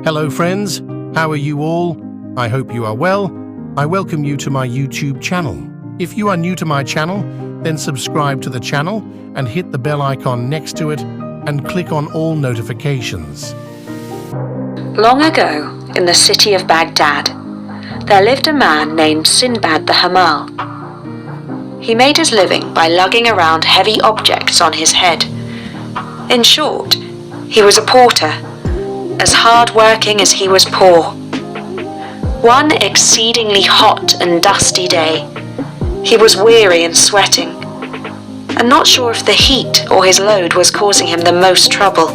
Hello friends, how are you all? I hope you are well. I welcome you to my YouTube channel. If you are new to my channel, then subscribe to the channel and hit the bell icon next to it and click on all notifications. Long ago, in the city of Baghdad, there lived a man named Sinbad the Hamal. He made his living by lugging around heavy objects on his head. In short, he was a porter, as hard-working as he was poor. One exceedingly hot and dusty day, he was weary and sweating, and not sure if the heat or his load was causing him the most trouble.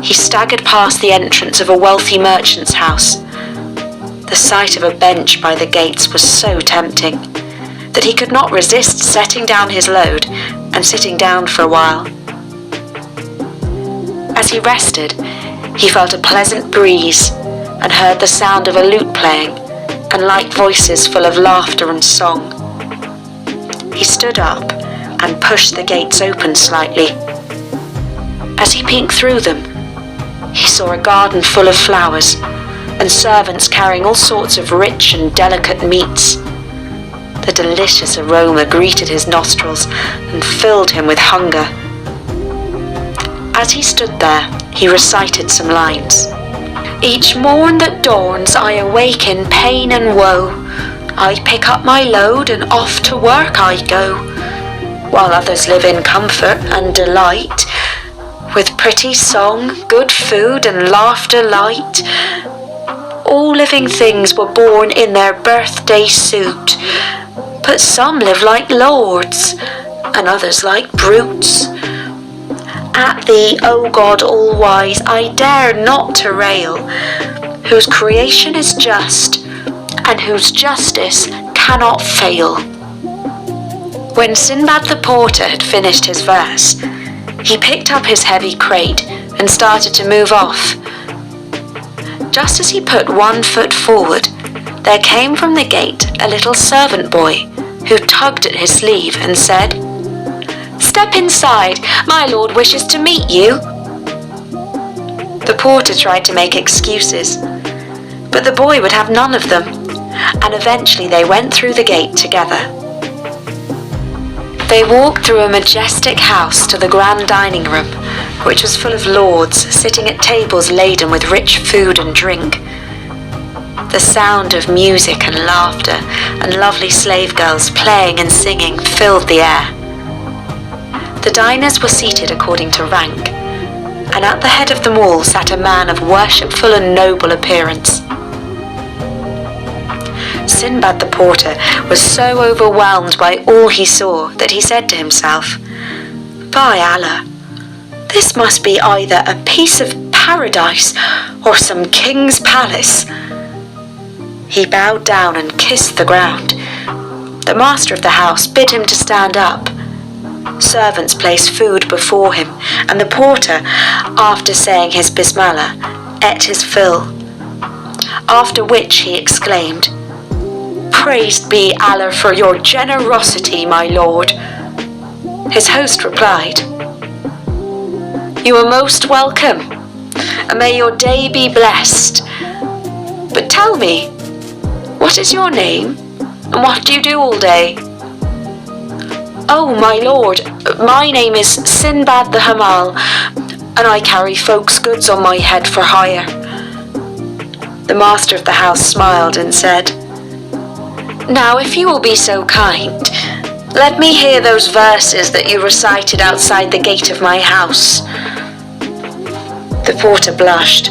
He staggered past the entrance of a wealthy merchant's house. The sight of a bench by the gates was so tempting that he could not resist setting down his load and sitting down for a while. As he rested, he felt a pleasant breeze and heard the sound of a lute playing and light voices full of laughter and song. He stood up and pushed the gates open slightly. As he peeked through them, he saw a garden full of flowers and servants carrying all sorts of rich and delicate meats. The delicious aroma greeted his nostrils and filled him with hunger. As he stood there, he recited some lines. Each morn that dawns I awake in pain and woe. I pick up my load and off to work I go. While others live in comfort and delight, with pretty song, good food and laughter light. All living things were born in their birthday suit, but some live like lords and others like brutes. At thee, O God all-wise, I dare not to rail, whose creation is just, and whose justice cannot fail. When Sinbad the porter had finished his verse, he picked up his heavy crate and started to move off. Just as he put one foot forward, there came from the gate a little servant boy who tugged at his sleeve and said, "Step inside, my lord wishes to meet you." The porter tried to make excuses, but the boy would have none of them, and eventually they went through the gate together. They walked through a majestic house to the grand dining room, which was full of lords sitting at tables laden with rich food and drink. The sound of music and laughter and lovely slave girls playing and singing filled the air. The diners were seated according to rank, and at the head of them all sat a man of worshipful and noble appearance. Sinbad the porter was so overwhelmed by all he saw that he said to himself, "By Allah, this must be either a piece of paradise or some king's palace." He bowed down and kissed the ground. The master of the house bid him to stand up. Servants placed food before him, and the porter, after saying his bismillah, ate his fill. After which he exclaimed, "Praised be Allah for your generosity, my lord." His host replied, "You are most welcome, and may your day be blessed. But tell me, what is your name, and what do you do all day?" "Oh, my lord, my name is Sinbad the Hamal, and I carry folks' goods on my head for hire." The master of the house smiled and said, "Now, if you will be so kind, let me hear those verses that you recited outside the gate of my house." The porter blushed,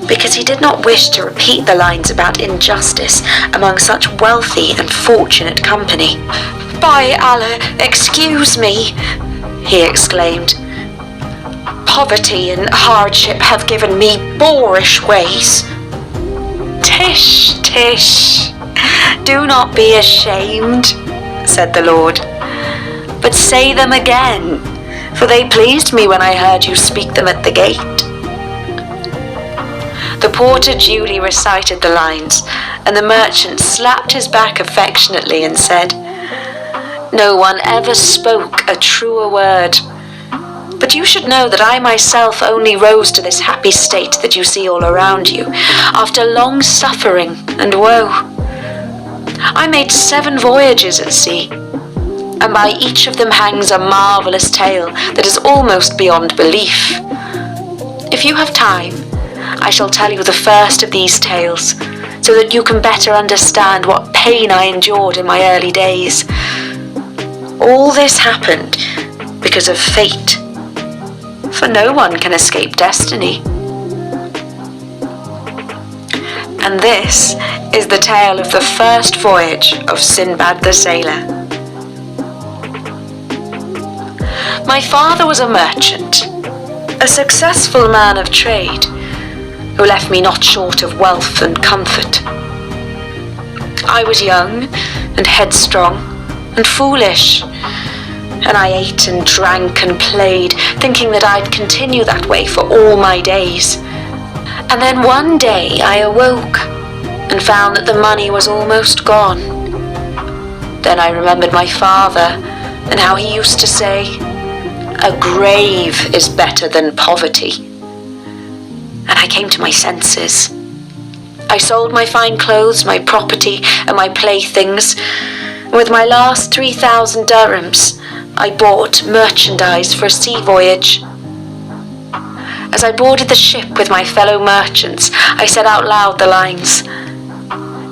because he did not wish to repeat the lines about injustice among such wealthy and fortunate company. "By Allah, excuse me," he exclaimed. "Poverty and hardship have given me boorish ways." "Tish, tish, do not be ashamed," said the Lord, "but say them again, for they pleased me when I heard you speak them at the gate." The porter duly recited the lines, and the merchant slapped his back affectionately and said, "No one ever spoke a truer word. But you should know that I myself only rose to this happy state that you see all around you, after long suffering and woe. I made 7 voyages at sea, and by each of them hangs a marvellous tale that is almost beyond belief. If you have time, I shall tell you the first of these tales, so that you can better understand what pain I endured in my early days. All this happened because of fate, for no one can escape destiny. And this is the tale of the first voyage of Sinbad the sailor. My father was a merchant, a successful man of trade, who left me not short of wealth and comfort. I was young and headstrong and foolish, and I ate and drank and played, thinking that I'd continue that way for all my days. And then one day I awoke and found that the money was almost gone. Then I remembered my father and how he used to say, "A grave is better than poverty." And I came to my senses. I sold my fine clothes, my property, and my playthings. With my last 3,000 dirhams, I bought merchandise for a sea voyage. As I boarded the ship with my fellow merchants, I said out loud the lines,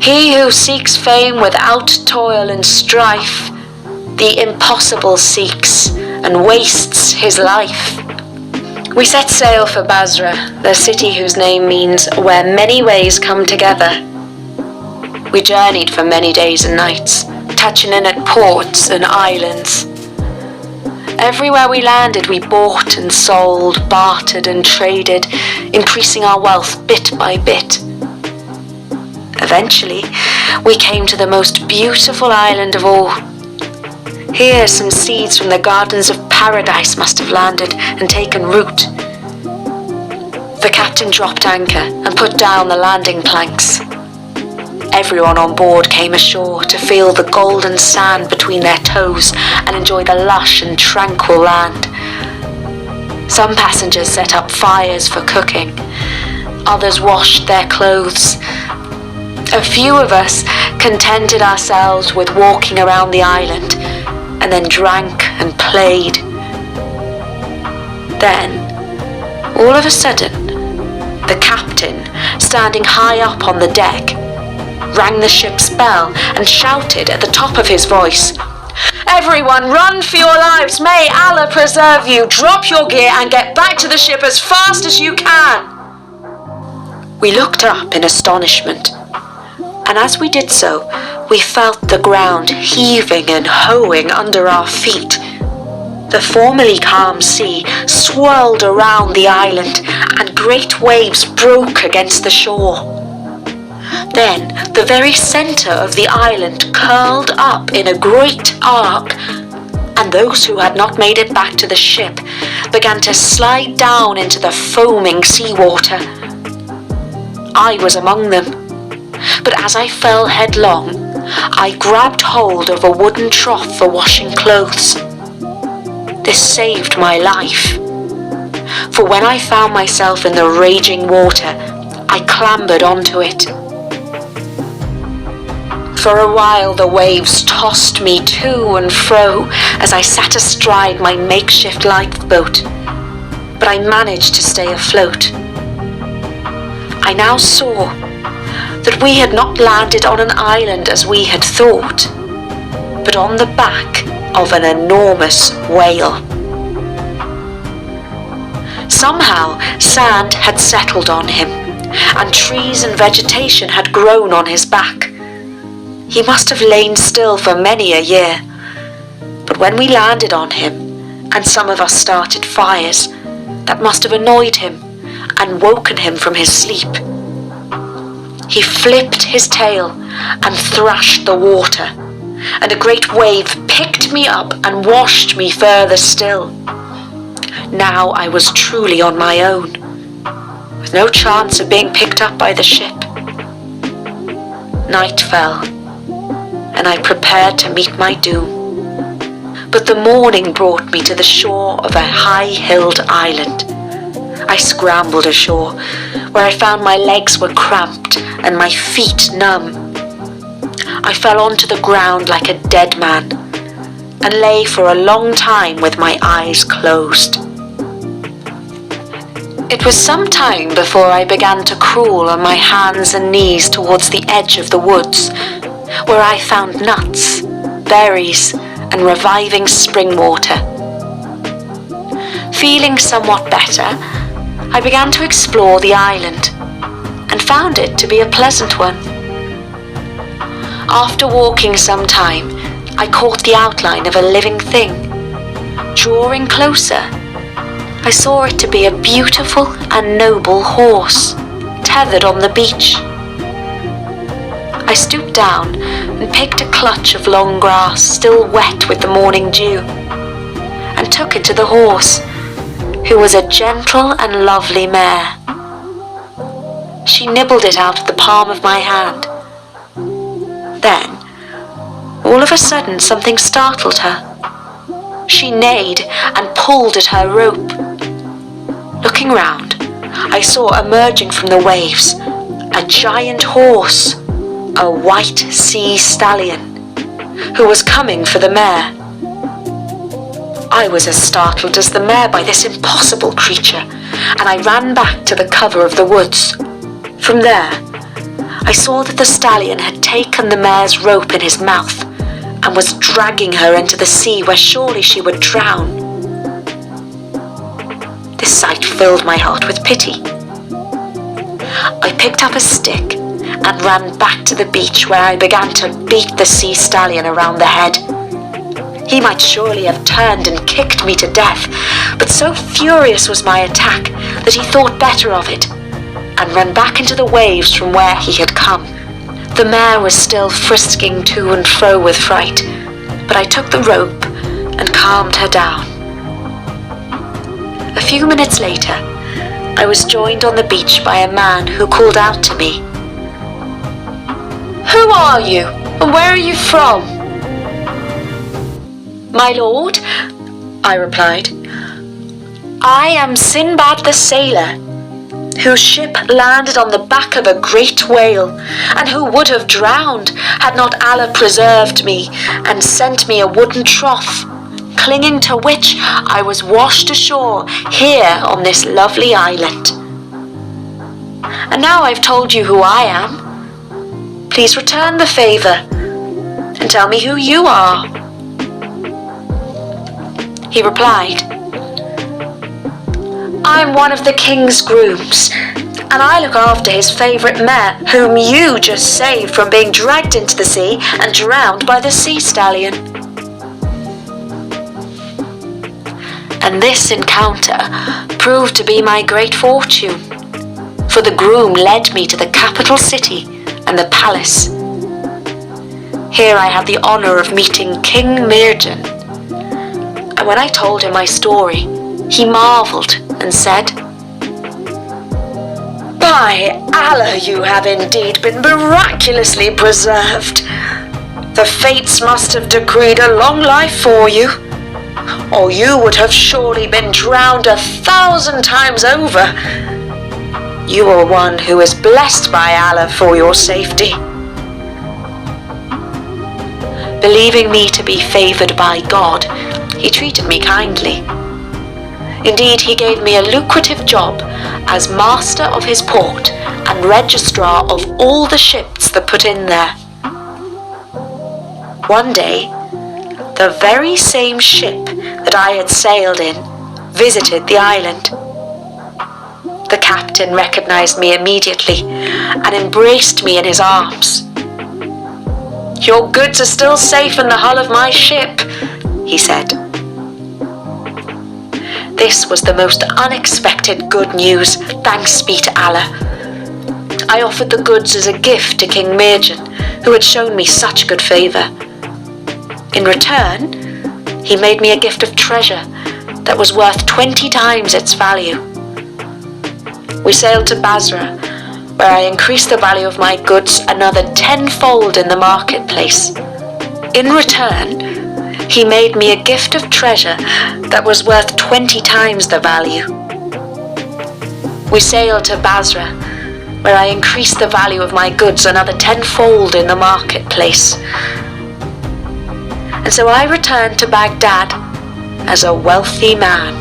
"He who seeks fame without toil and strife, the impossible seeks and wastes his life." We set sail for Basra, the city whose name means where many ways come together. We journeyed for many days and nights, touching in at ports and islands. Everywhere we landed, we bought and sold, bartered and traded, increasing our wealth bit by bit. Eventually, we came to the most beautiful island of all. Here, some seeds from the gardens of paradise must have landed and taken root. The captain dropped anchor and put down the landing planks. Everyone on board came ashore to feel the golden sand between their toes and enjoy the lush and tranquil land. Some passengers set up fires for cooking. Others washed their clothes. A few of us contented ourselves with walking around the island and then drank and played. Then, all of a sudden, the captain, standing high up on the deck, rang the ship's bell and shouted at the top of his voice, "Everyone, run for your lives! May Allah preserve you! Drop your gear and get back to the ship as fast as you can!" We looked up in astonishment, and as we did so, we felt the ground heaving and hoeing under our feet. The formerly calm sea swirled around the island, and great waves broke against the shore. Then the very centre of the island curled up in a great arc, and those who had not made it back to the ship began to slide down into the foaming seawater. I was among them, but as I fell headlong, I grabbed hold of a wooden trough for washing clothes. This saved my life, for when I found myself in the raging water, I clambered onto it. For a while the waves tossed me to and fro as I sat astride my makeshift lifeboat, but I managed to stay afloat. I now saw that we had not landed on an island as we had thought, but on the back of an enormous whale. Somehow sand had settled on him, and trees and vegetation had grown on his back. He must have lain still for many a year, but when we landed on him, and some of us started fires, that must have annoyed him and woken him from his sleep. He flipped his tail and thrashed the water, and a great wave picked me up and washed me further still. Now I was truly on my own, with no chance of being picked up by the ship. Night fell, and I prepared to meet my doom. But the morning brought me to the shore of a high-hilled island. I scrambled ashore, where I found my legs were cramped and my feet numb. I fell onto the ground like a dead man and lay for a long time with my eyes closed. It was some time before I began to crawl on my hands and knees towards the edge of the woods, where I found nuts, berries, and reviving spring water. Feeling somewhat better, I began to explore the island and found it to be a pleasant one. After walking some time, I caught the outline of a living thing. Drawing closer, I saw it to be a beautiful and noble horse, tethered on the beach. I stooped down and picked a clutch of long grass still wet with the morning dew, and took it to the horse, who was a gentle and lovely mare. She nibbled it out of the palm of my hand. Then, all of a sudden, something startled her. She neighed and pulled at her rope. Looking round, I saw emerging from the waves a giant horse, a white sea stallion, who was coming for the mare. I was as startled as the mare by this impossible creature, and I ran back to the cover of the woods. From there, I saw that the stallion had taken the mare's rope in his mouth and was dragging her into the sea where surely she would drown. This sight filled my heart with pity. I picked up a stick and ran back to the beach, where I began to beat the sea stallion around the head. He might surely have turned and kicked me to death, but so furious was my attack that he thought better of it and ran back into the waves from where he had come. The mare was still frisking to and fro with fright, but I took the rope and calmed her down. A few minutes later, I was joined on the beach by a man who called out to me. "Who are you, and where are you from?" "My lord," I replied, "I am Sinbad the sailor, whose ship landed on the back of a great whale, and who would have drowned had not Allah preserved me and sent me a wooden trough, clinging to which I was washed ashore here on this lovely island. And now I've told you who I am, please return the favour and tell me who you are." He replied, "I'm one of the king's grooms, and I look after his favourite mare, whom you just saved from being dragged into the sea and drowned by the sea stallion." And this encounter proved to be my great fortune, for the groom led me to the capital city and the palace. Here I had the honour of meeting King Mirjan, and when I told him my story, he marvelled and said, "By Allah, you have indeed been miraculously preserved. The fates must have decreed a long life for you, or you would have surely been drowned 1,000 times over. You are one who is blessed by Allah for your safety." Believing me to be favoured by God, he treated me kindly. Indeed, he gave me a lucrative job as master of his port and registrar of all the ships that put in there. One day, the very same ship that I had sailed in visited the island. The captain recognized me immediately and embraced me in his arms. "Your goods are still safe in the hull of my ship," he said. This was the most unexpected good news, thanks be to Allah. I offered the goods as a gift to King Mirjan, who had shown me such good favour. In return, he made me a gift of treasure that was worth 20 times its value. We sailed to Basra, where I increased the value of my goods another 10-fold in the marketplace. In return, he made me a gift of treasure that was worth 20 times the value. We sailed to Basra, where I increased the value of my goods another tenfold in the marketplace. And so I returned to Baghdad as a wealthy man.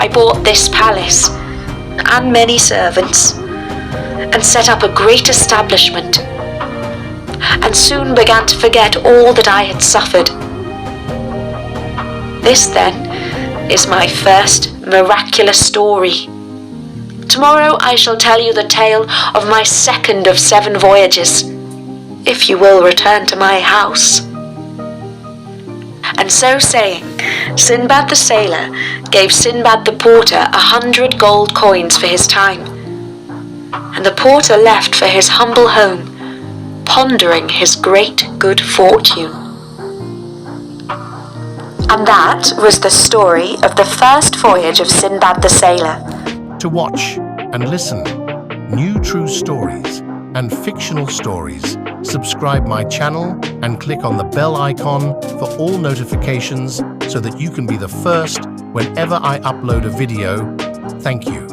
I bought this palace and many servants and set up a great establishment, and soon began to forget all that I had suffered. This, then, is my first miraculous story. Tomorrow I shall tell you the tale of my second of 7 voyages, if you will return to my house. And so saying, Sinbad the sailor gave Sinbad the porter 100 gold coins for his time, and the porter left for his humble home, pondering his great good fortune. And that was the story of the first voyage of Sinbad the sailor. To watch and listen new true stories and fictional stories, subscribe my channel and click on the bell icon for all notifications so that you can be the first whenever I upload a video. Thank you.